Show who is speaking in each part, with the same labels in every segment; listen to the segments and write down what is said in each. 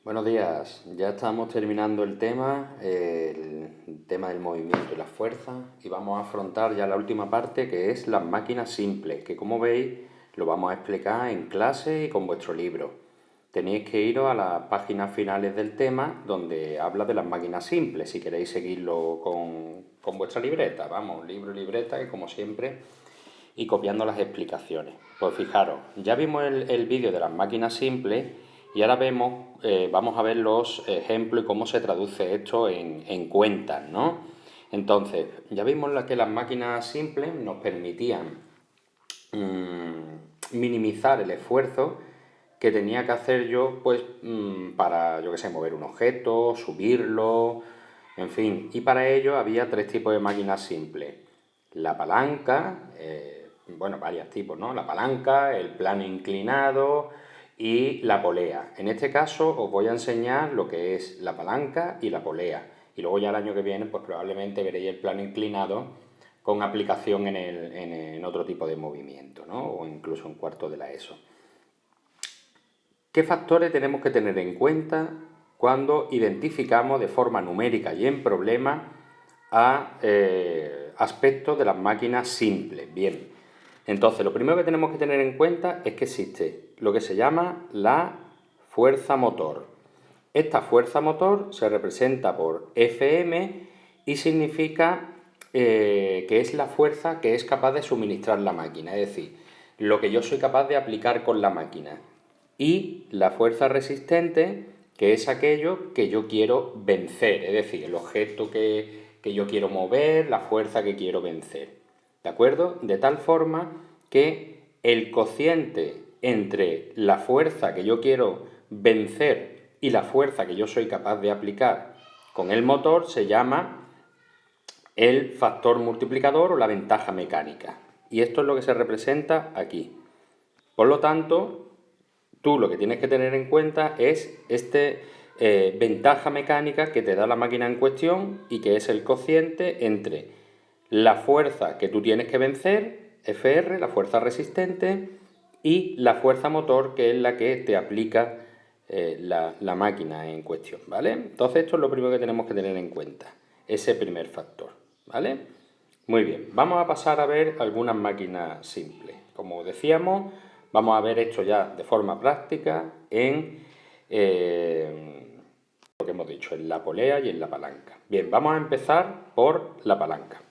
Speaker 1: Buenos días, ya estamos terminando el tema del movimiento y la fuerza, y vamos a afrontar ya la última parte, que es las máquinas simples, que como veis lo vamos a explicar en clase y con vuestro libro. Tenéis que iros a las páginas finales del tema donde habla de las máquinas simples, si queréis seguirlo con vuestra libreta, vamos, libro y libreta, y como siempre, y copiando las explicaciones. Pues fijaros, ya vimos el vídeo de las máquinas simples y ahora vamos a ver los ejemplos y cómo se traduce esto en cuentas, ¿no? Entonces, ya vimos que las máquinas simples nos permitían minimizar el esfuerzo que tenía que hacer yo, pues, para, yo qué sé, mover un objeto, subirlo, en fin. Y para ello había tres tipos de máquinas simples. La palanca, bueno, varios tipos, ¿no? La palanca, el plano inclinado y la polea. En este caso os voy a enseñar lo que es la palanca y la polea. Y luego ya el año que viene, pues probablemente veréis el plano inclinado con aplicación en otro tipo de movimiento, ¿no? O incluso en cuarto de la ESO. ¿Qué factores tenemos que tener en cuenta cuando identificamos de forma numérica y en problemas a aspectos de las máquinas simples? Bien, entonces lo primero que tenemos que tener en cuenta es que existe lo que se llama la fuerza motor. Esta fuerza motor se representa por Fm y significa que es la fuerza que es capaz de suministrar la máquina, es decir, lo que yo soy capaz de aplicar con la máquina. Y la fuerza resistente, que es aquello que yo quiero vencer, es decir, el objeto que yo quiero mover, la fuerza que quiero vencer. ¿De acuerdo? De tal forma que el cociente entre la fuerza que yo quiero vencer y la fuerza que yo soy capaz de aplicar con el motor se llama el factor multiplicador o la ventaja mecánica. Y esto es lo que se representa aquí. Por lo tanto, tú lo que tienes que tener en cuenta es ventaja mecánica que te da la máquina en cuestión y que es el cociente entre la fuerza que tú tienes que vencer, Fr, la fuerza resistente, y la fuerza motor, que es la que te aplica la máquina en cuestión, ¿vale? Entonces esto es lo primero que tenemos que tener en cuenta, ese primer factor, ¿vale? Muy bien, vamos a pasar a ver algunas máquinas simples. Como decíamos, vamos a ver esto ya de forma práctica en lo que hemos dicho, en la polea y en la palanca. Bien, vamos a empezar por la palanca.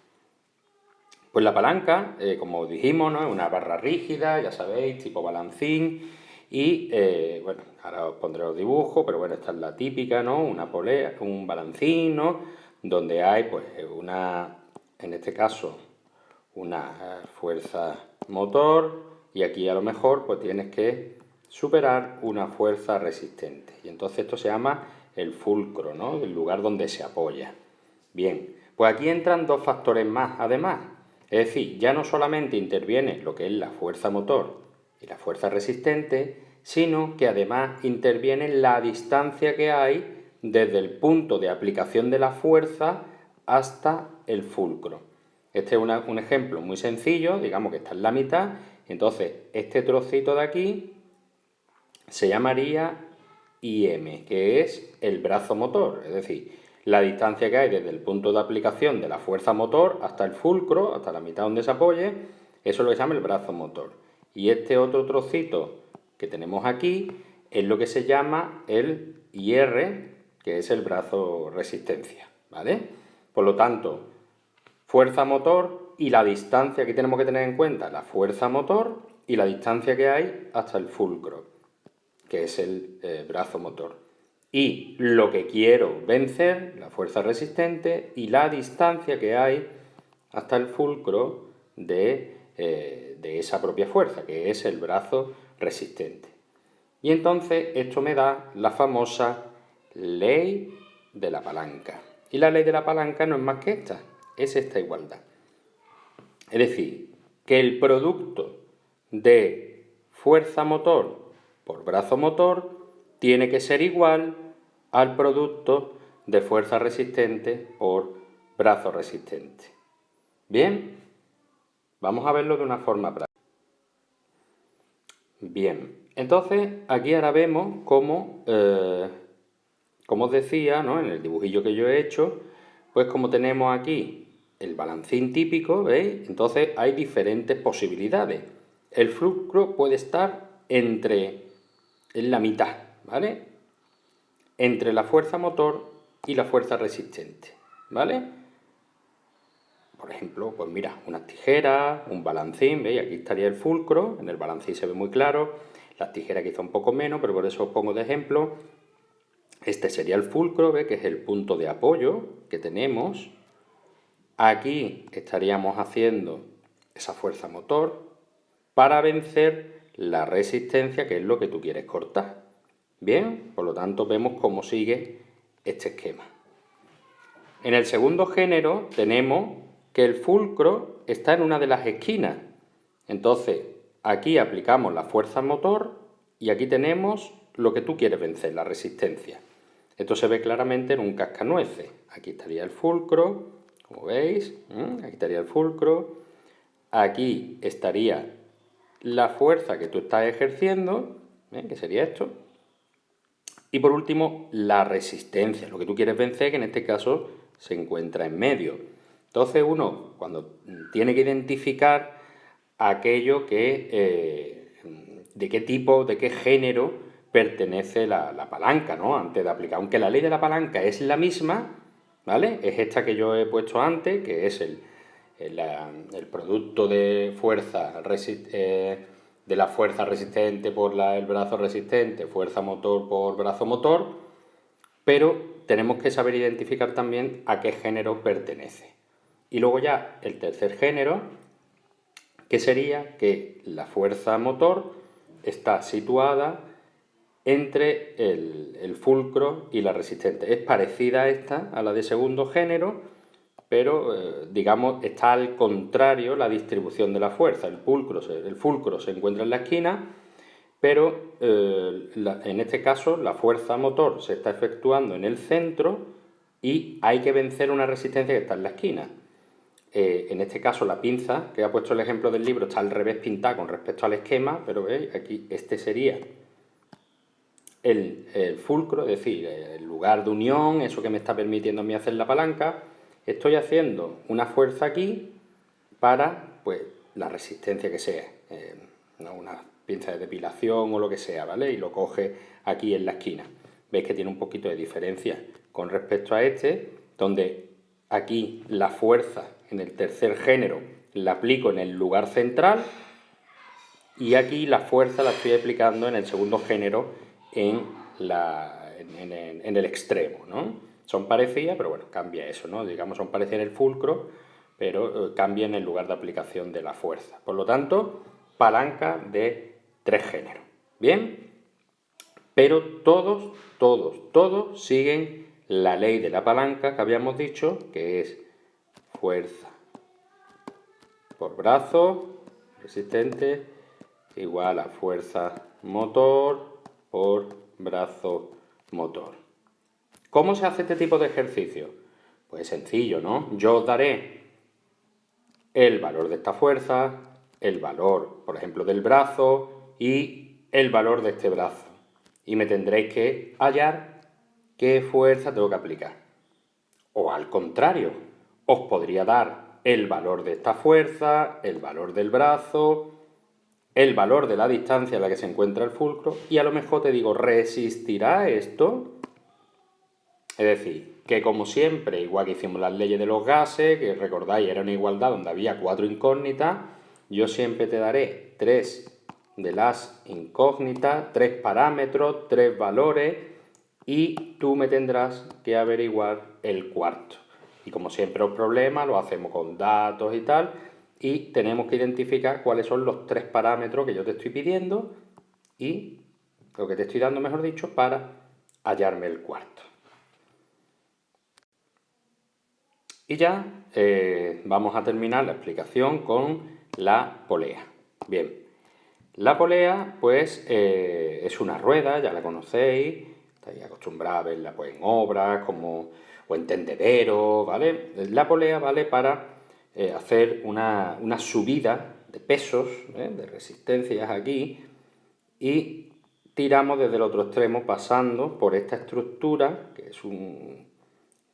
Speaker 1: Pues la palanca, como dijimos, ¿no? Es una barra rígida, ya sabéis, tipo balancín. Y bueno, ahora os pondré los dibujos, pero bueno, esta es la típica, ¿no? Una polea, un balancín, ¿no? Donde hay, pues, en este caso, una fuerza motor, y aquí a lo mejor, pues tienes que superar una fuerza resistente. Y entonces esto se llama el fulcro, ¿no? El lugar donde se apoya. Bien, pues aquí entran dos factores más, además. Es decir, ya no solamente interviene lo que es la fuerza motor y la fuerza resistente, sino que además interviene la distancia que hay desde el punto de aplicación de la fuerza hasta el fulcro. Este es un ejemplo muy sencillo, digamos que está en la mitad, entonces este trocito de aquí se llamaría IM, que es el brazo motor, es decir, la distancia que hay desde el punto de aplicación de la fuerza motor hasta el fulcro, hasta la mitad donde se apoye, eso es lo que se llama el brazo motor. Y este otro trocito que tenemos aquí es lo que se llama el IR, que es el brazo resistencia, ¿vale? Por lo tanto, fuerza motor y la distancia que tenemos que tener en cuenta, la fuerza motor y la distancia que hay hasta el fulcro, que es el brazo motor. Y lo que quiero vencer, la fuerza resistente, y la distancia que hay hasta el fulcro de esa propia fuerza, que es el brazo resistente. Y entonces esto me da la famosa ley de la palanca. Y la ley de la palanca no es más que esta, es esta igualdad. Es decir, que el producto de fuerza motor por brazo motor tiene que ser igual al producto de fuerza resistente por brazo resistente. Bien, vamos a verlo de una forma práctica. Bien, entonces aquí ahora vemos cómo como os decía, ¿no?, en el dibujillo que yo he hecho, pues como tenemos aquí el balancín típico, ¿veis? Entonces hay diferentes posibilidades. El fulcro puede estar en la mitad, ¿vale? Entre la fuerza motor y la fuerza resistente, ¿vale? Por ejemplo, pues mira, unas tijeras, un balancín, ¿veis? Aquí estaría el fulcro, en el balancín se ve muy claro, las tijeras quizá un poco menos, pero por eso os pongo de ejemplo. Este sería el fulcro, ¿veis? Que es el punto de apoyo que tenemos. Aquí estaríamos haciendo esa fuerza motor para vencer la resistencia, que es lo que tú quieres cortar. Bien, por lo tanto vemos cómo sigue este esquema. En el segundo género tenemos que el fulcro está en una de las esquinas. Entonces, aquí aplicamos la fuerza motor y aquí tenemos lo que tú quieres vencer, la resistencia. Esto se ve claramente en un cascanueces. Aquí estaría el fulcro, como veis, aquí estaría el fulcro. Aquí estaría la fuerza que tú estás ejerciendo, que sería esto. Y por último, la resistencia, lo que tú quieres vencer, que en este caso se encuentra en medio. Entonces uno, cuando tiene que identificar aquello que, de qué tipo, de qué género pertenece la palanca, ¿no?, antes de aplicar. Aunque la ley de la palanca es la misma, ¿vale? Es esta que yo he puesto antes, que es el producto de fuerza de la fuerza resistente por el brazo resistente, fuerza motor por brazo motor, pero tenemos que saber identificar también a qué género pertenece. Y luego ya el tercer género, que sería que la fuerza motor está situada entre el fulcro y la resistente. Es parecida a esta, a la de segundo género, pero digamos está al contrario la distribución de la fuerza. El fulcro se encuentra en la esquina, pero en este caso la fuerza motor se está efectuando en el centro y hay que vencer una resistencia que está en la esquina. En este caso la pinza, que ha puesto el ejemplo del libro, está al revés pintada con respecto al esquema, pero veis, aquí este sería el fulcro, es decir, el lugar de unión, eso que me está permitiendo a mí hacer la palanca. Estoy haciendo una fuerza aquí para, pues, la resistencia que sea, ¿no?, una pinza de depilación o lo que sea, ¿vale? Y lo coge aquí en la esquina. Veis que tiene un poquito de diferencia con respecto a este, donde aquí la fuerza en el tercer género la aplico en el lugar central y aquí la fuerza la estoy aplicando en el segundo género en el extremo, ¿no? Son parecidas, pero bueno, cambia eso, ¿no? Digamos, son parecidas en el fulcro, pero cambia en el lugar de aplicación de la fuerza. Por lo tanto, palanca de 3 géneros. ¿Bien? Pero todos siguen la ley de la palanca que habíamos dicho, que es fuerza por brazo resistente igual a fuerza motor por brazo motor. ¿Cómo se hace este tipo de ejercicio? Pues sencillo, ¿no? Yo os daré el valor de esta fuerza, el valor, por ejemplo, del brazo y el valor de este brazo. Y me tendréis que hallar qué fuerza tengo que aplicar. O al contrario, os podría dar el valor de esta fuerza, el valor del brazo, el valor de la distancia a la que se encuentra el fulcro y a lo mejor te digo, ¿resistirá esto? Es decir, que como siempre, igual que hicimos las leyes de los gases, que recordáis era una igualdad donde había 4 incógnitas, yo siempre te daré 3 de las incógnitas, 3 parámetros, 3 valores y tú me tendrás que averiguar el cuarto. Y como siempre los problemas lo hacemos con datos y tal, y tenemos que identificar cuáles son los 3 parámetros que yo te estoy pidiendo y lo que te estoy dando, mejor dicho, para hallarme el cuarto. Y ya vamos a terminar la explicación con la polea. Bien, la polea pues es una rueda, ya la conocéis, estáis acostumbrados a verla pues, en obras o en tendederos, ¿vale? La polea vale para hacer una subida de pesos, de resistencias aquí, y tiramos desde el otro extremo pasando por esta estructura, que es un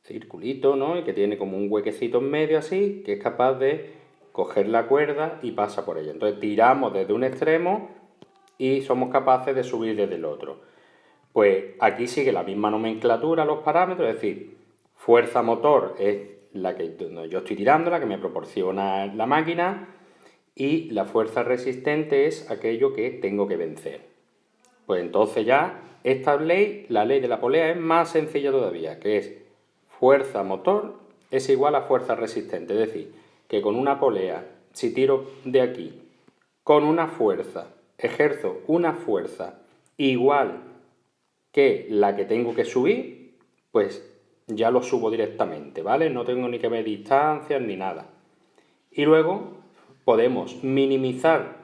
Speaker 1: circulito, ¿no? Y que tiene como un huequecito en medio así, que es capaz de coger la cuerda y pasa por ella. Entonces tiramos desde un extremo y somos capaces de subir desde el otro. Pues aquí sigue la misma nomenclatura, los parámetros, es decir, fuerza motor es la que yo estoy tirando, la que me proporciona la máquina, y la fuerza resistente es aquello que tengo que vencer. Pues entonces ya esta ley, la ley de la polea, es más sencilla todavía, que es fuerza motor es igual a fuerza resistente, es decir, que con una polea, si tiro de aquí con una fuerza, ejerzo una fuerza igual que la que tengo que subir, pues ya lo subo directamente, ¿vale? No tengo ni que ver distancias ni nada. Y luego podemos minimizar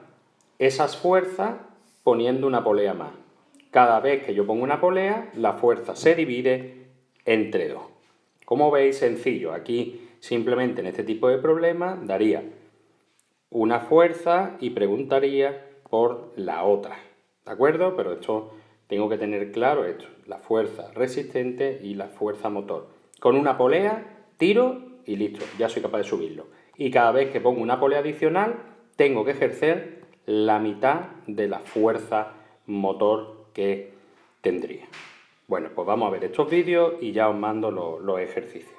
Speaker 1: esas fuerzas poniendo una polea más. Cada vez que yo pongo una polea, la fuerza se divide entre 2. Como veis, sencillo. Aquí simplemente en este tipo de problemas daría una fuerza y preguntaría por la otra. ¿De acuerdo? Pero esto tengo que tener claro esto, la fuerza resistente y la fuerza motor. Con una polea tiro y listo, ya soy capaz de subirlo. Y cada vez que pongo una polea adicional, tengo que ejercer la mitad de la fuerza motor que tendría. Bueno, pues vamos a ver estos vídeos y ya os mando los ejercicios.